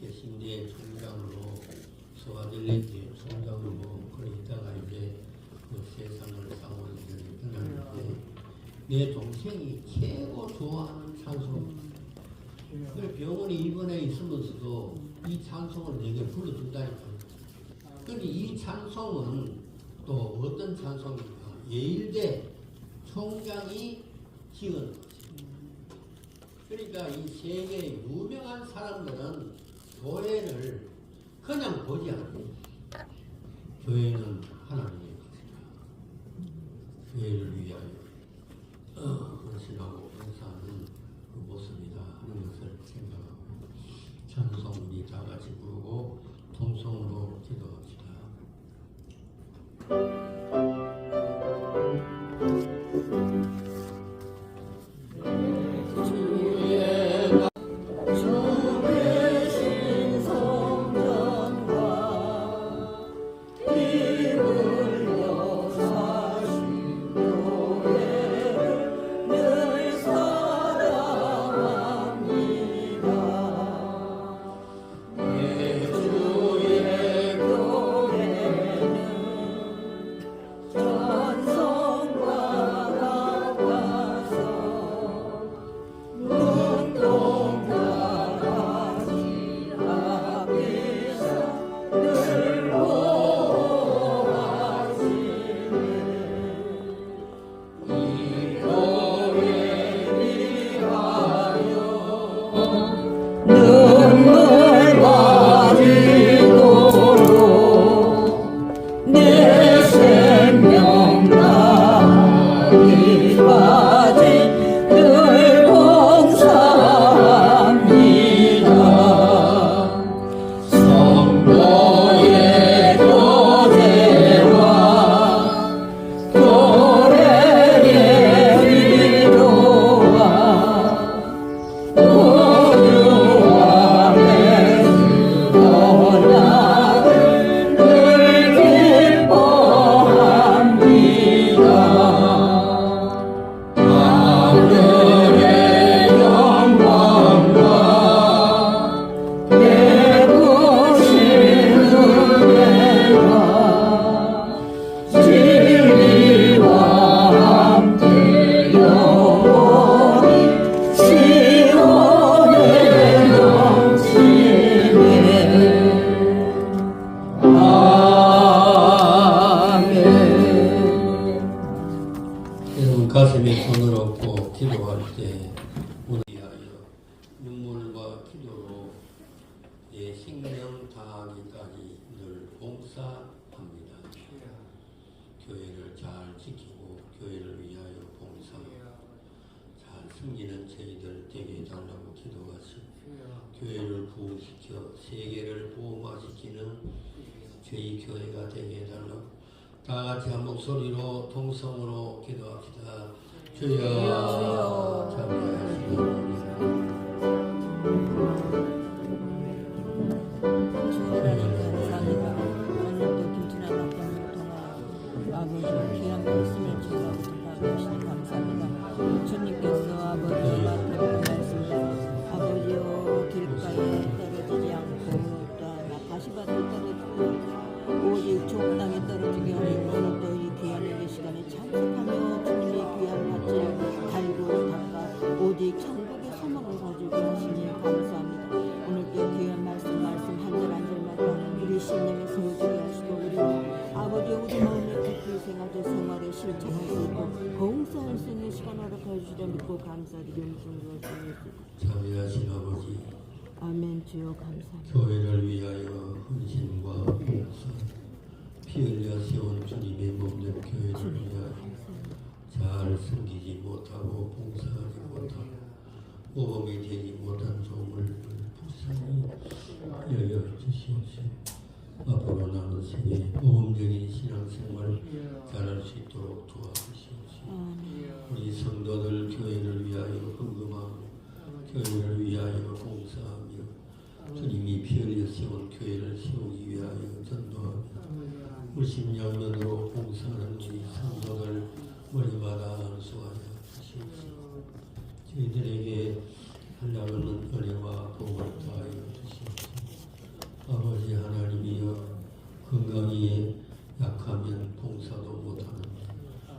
개신대 총장으로 서아들레대 총장으로 그러다가 이제 그 세상을 상원을 떠났는데 내 동생이 최고 좋아하는 찬송. 그 병원에 입원해 있으면서도 이 찬송을 내게 불러준다니까. 근데 이 찬송은 또 어떤 찬송입니까? 예일대 총장이 지은 거지. 그러니까 이 세계 유명한 사람들은 교회를 그냥 보지 않고 교회는 하나님의 것이다. 교회를 위하여 헌신하고 봉사하는 그 모습이다 하는 것을 생각하고 찬송 우리 다 같이 부르고 통성으로 기도합시다. 가슴에 손을 얹고 기도할 때 우리 위하여 눈물과 기도로 내 생명 다하기까지 늘 봉사합니다. 교회를 잘 지키고 교회를 위하여 봉사 잘 승리는 저희들 되게 해달라고 기도하시 교회를 부흥시켜 세계를 부흥화시키는 저희 교회가 되게 해달라고 다 같이 한 목소리로 통성으로 기도합시다. 주여 자비하시옵소서. 아버지 귀한 말씀을 주셔서 감사합니다. 주님께서 아버지 앞에 말씀을 아버지여 길가에 떨어지지 않고 또한 가시밭에 떨어지고 오직 좁 땅에 떨어지게 하는 오늘도 이 귀한 이 시간에 참석하며 주님의 귀한 밭을 갈고 닦아 오직 천국의 소망을 가지고 하시니 감사합니다. 오늘도 귀한 말씀 한 절 한 절마다 우리 심령에 소중히 하시고 우리 아버지 우리 마음에 깊이 생활될 생활에 실천할 수 있고 봉사할 수 있는 시간 허락해 주시려 믿고 감사드리며 중조하시옵소서. 자비하신 아버지 아멘. 주여 감사합니다. 교회를 위하여 헌신과 봉사 피 흘려 세운 주님의 몸된 교회를 위하여 잘 섬기지 못하고 봉사하지 못하고 모범이 되지 못한 종을 불쌍히 여겨 주시옵시고 앞으로 남은 생에 모범적인 신앙생활을 잘할 수 있도록 도와주시옵시고 우리 성도들 교회를 위하여 헌금하고 교회를 위하여 봉사하며 주님이 피 흘려 세운 교회를 세우기 위하여 전도하며 물심양면으로 봉사하는 우리 성도들 머리마다 안수하여 주시옵시고 저희들에게 하나님은 은혜와 복을 더하여 주시옵시고 아버지 하나님이여 건강이 약하면 봉사도 못하는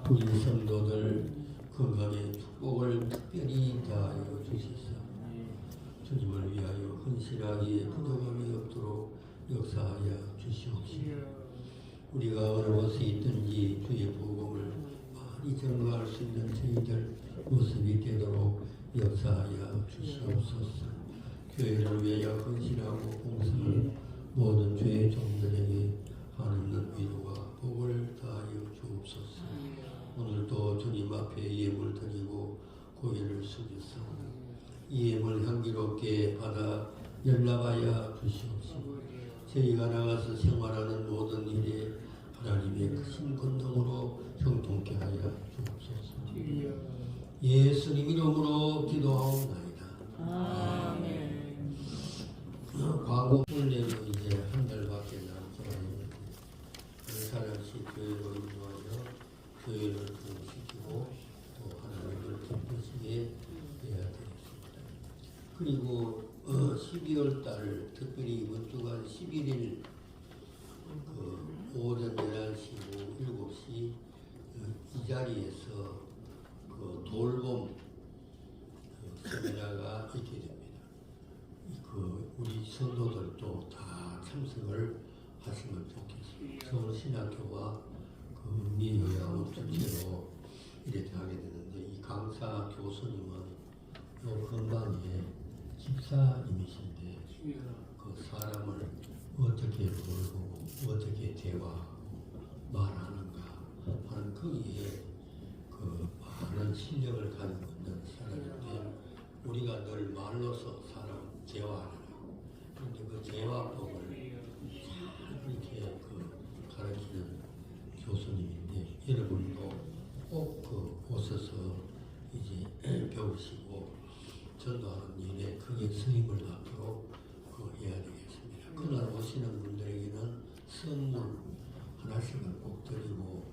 우리 성도들 건강의 축복을 특별히 다하여 주시사 주님을 위하여 헌신하기에 부족함이 없도록 역사하여 주시옵시고 우리가 어느 곳에 있든지 주의 복음을 많이 전가할 수 있는 저희들 모습이 되도록 역사하여 주시옵소서. 교회를 위하여 헌신하고 봉사하는 모든 죄의 종들에게 하나님은 위로와 복을 다하여 주옵소서. 오늘도 주님 앞에 예물 드리고 고개를 숙여서 이 예물 향기롭게 받아 연락하여 주시옵소서. 저희가 나가서 생활하는 모든 일에 하나님의 크신 권능으로 형통케 하여 주옵소서. 예수님 이름으로 기도하옵나이다. 아멘. 광고 훈련은 이제 한 달밖에 남지 않았는데 한 사람씩 교회로 인도하여 교회를 부흥시키고 또 하나님을 기쁘시게 해야 되겠습니다. 그리고 12월 달 특별히 이번 주간 11일 오전 11시고 7시 이 자리에서 돌봄 세미나가 있게 됩니다. 우리 성도들도 다 참석을 하시면 좋겠습니다. 서울신학교와 미요양원 전체로 이렇게 하게 되는데 이 강사 교수님은 요 근방에 집사님이신데 그 사람을 어떻게 돌보고 어떻게 대화하고 말하는가 하는 거기에 많은 실력을 가지고 있는 사람인데 우리가 늘 말로서 사람 대화하려고 그런데 그 대화법을 잘 그렇게 가르치는 교수님인데 여러분도 꼭 오셔서 이제 배우시고 전도하는 일에 크게 스님을 앞으로 해야 되겠습니다. 그날 오시는 분들에게는 선물 하나씩을 꼭 드리고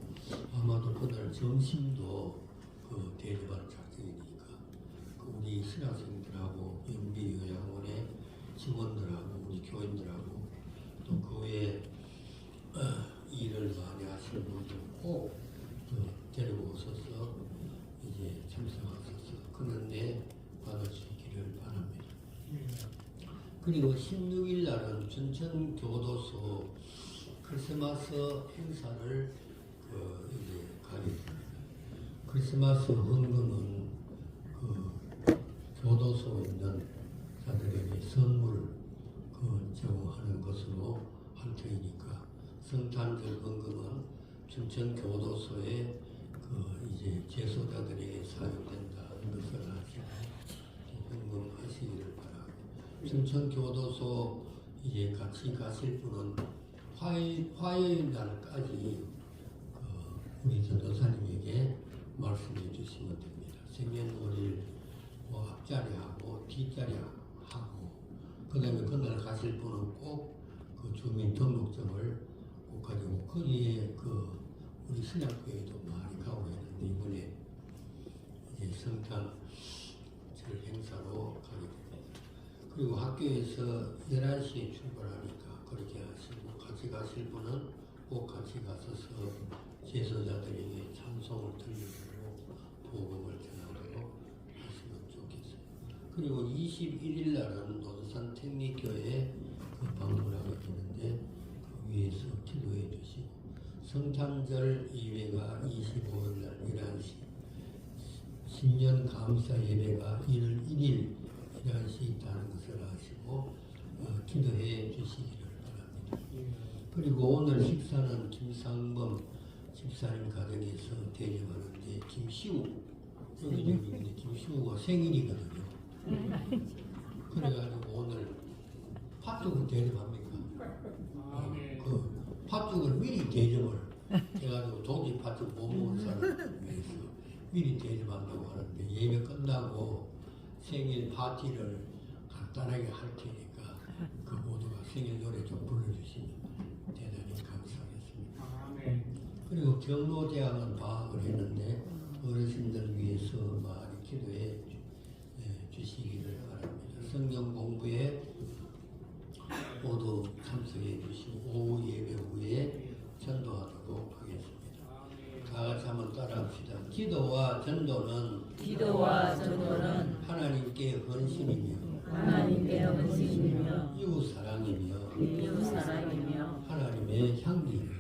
아마도 그날 점심도 대접할 작정이니까 우리 신학생들하고 연비요양원의 직원들하고 우리 교인들하고 또 그 외에 일을 많이 하시는 분들 꼭 데리고 오셔서 이제 참석하셔서 그런 데 받을 수 있기를 바랍니다. 그리고 16일 날은 춘천교도소 크리스마스 행사를 이제 가게 됩니다. 크리스마스 헌금은 교도소에 있는 자들에게 선물 제공하는 것으로 할 터이니까 성탄절 헌금은 춘천교도소에 이제 재소자들에게 사용된다 것을 아시고 헌금하시기를 바라고, 춘천교도소 이제 같이 가실 분은 화요일 날까지 우리 전도사님에게 말씀해 주시면 됩니다. 생년월일 앞자리하고 뒷자리하고, 그 다음에 그날 가실 분은 꼭 그 주민등록증을 꼭 가지고, 거기에 우리 신약교회도 많이 가고 있는데 이번에 이제 성탄절 행사로 가게 됩니다. 그리고 학교에서 11시에 출발하니까 그렇게 하시고, 같이 가실 분은 꼭 같이 가셔서 제사자들에게 찬송을 들려주고 복음을 전하도록 하시면 좋겠습니다. 그리고 21일 날은 논산 택리교회 방문을 하게 되는데 위에서 기도해 주시고, 성탄절 예배가 25일 날 11시, 신년 감사 예배가 1월 1일 11시 있다는 것을 아시고 기도해 주시기를 바랍니다. 그리고 오늘 식사는 김상범 집사님 가정에서 대접하는데 김시우 여기저기 김시우가 생일이거든요. 그래가지고 오늘 팥죽을 대접합니까? 그 팥죽을 미리 대접을 해가지고 동지 팥죽 못 먹은 사람을 위해서 미리 대접한다고 하는데, 예배 끝나고 생일 파티를 간단하게 할 테니까 그 모두가 생일 노래 좀 불러주시면 대단히 감사하겠습니다. 그리고 경로대학은 방학을 했는데 어르신들 위해서 많이 기도해 주시기를 바랍니다. 성경 공부에 모두 참석해 주시고 오후 예배 후에 전도하도록 하겠습니다. 다 같이 한번 따라합시다. 기도와 전도는 하나님께 헌신이며 이웃 사랑이며 하나님의 향기입니다.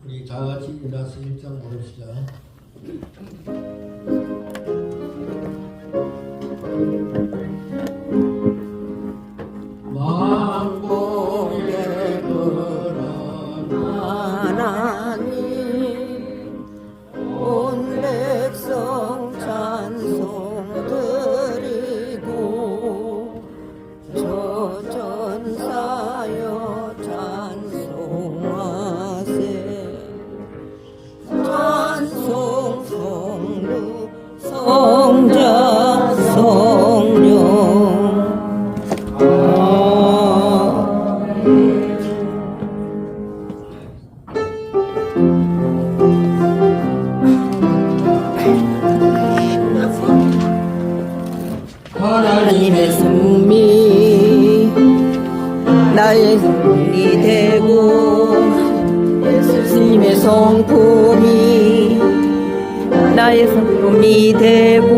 우리 다 같이 일어나서 1장 부릅시다. 만복의 그런 하나님 온 백성 찬송 드리고 저 전사여 찬송하세. 찬송 성루 성자 성령 하나님의 승리 나의 승리 되고 예수님의 성품이 나의 성품이 되고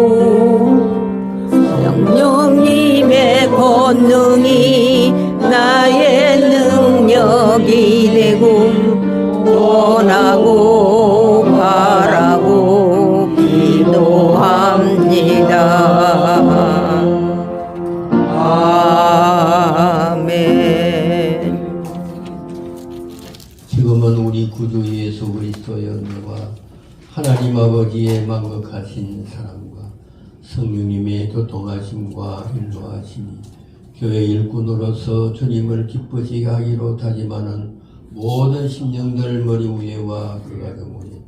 성령님의 권능이 나의 능력이 되고 원하고 바라고 기도합니다. 아멘. 지금은 우리 구주 예수 그리스도의 은혜와 하나님 아버지의 만극하신 사랑과 성령님의 교통하심과 인도하심이 교회 일꾼으로서 주님을 기쁘시게 하기로 다짐하는 모든 심령들 머리 위에와 그 가정 위에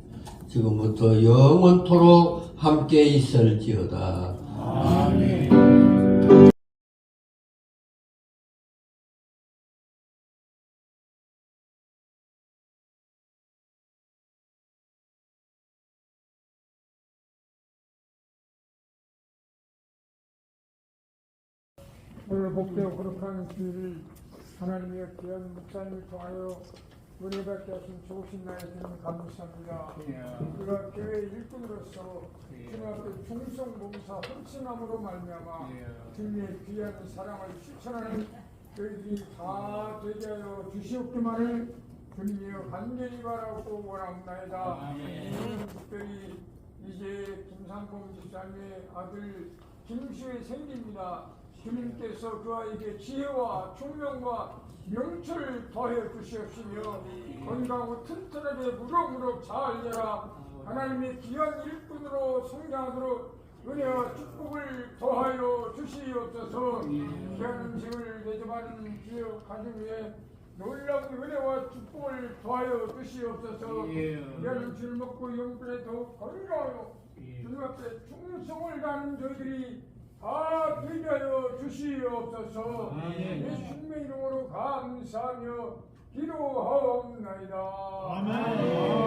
지금부터 영원토록 함께 있을지어다. 아멘. 오늘 복되고 거룩한 주일을 하나님의 귀한 목사님을 통하여 은혜받게 하신 좋으신 나의 주님 감사합니다. 우리가 교회 일꾼으로서 주님 앞에 충성봉사 헌신함으로 말미암아 주님의 귀한 사랑을 실천하는 저희들이 다 되게 하여 주시옵기만을 주님이여 간절히 바라고 원합나이다. 오늘 특별히 이제 김상봉 집사님의 아들 김수의 생일입니다. 주님께서 그 아이에게 지혜와 총명과 명철을 더해 주시옵시며 건강하고 튼튼하게 무럭무럭 잘 자라 하나님의 귀한 일꾼으로 성장하도록 은혜와 축복을 더하여 주시옵소서. 귀한 음식을 대접하는 지역 가정에 놀라운 은혜와 축복을 더하여 주시옵소서. 귀한 음식을 먹고 영혼에 더욱 건강하여 주님 앞에 충성을 다하는 저희들이 다 되게 하여 주시옵소서. 예수님의 이름으로 감사하며 기도하옵나이다. 아멘.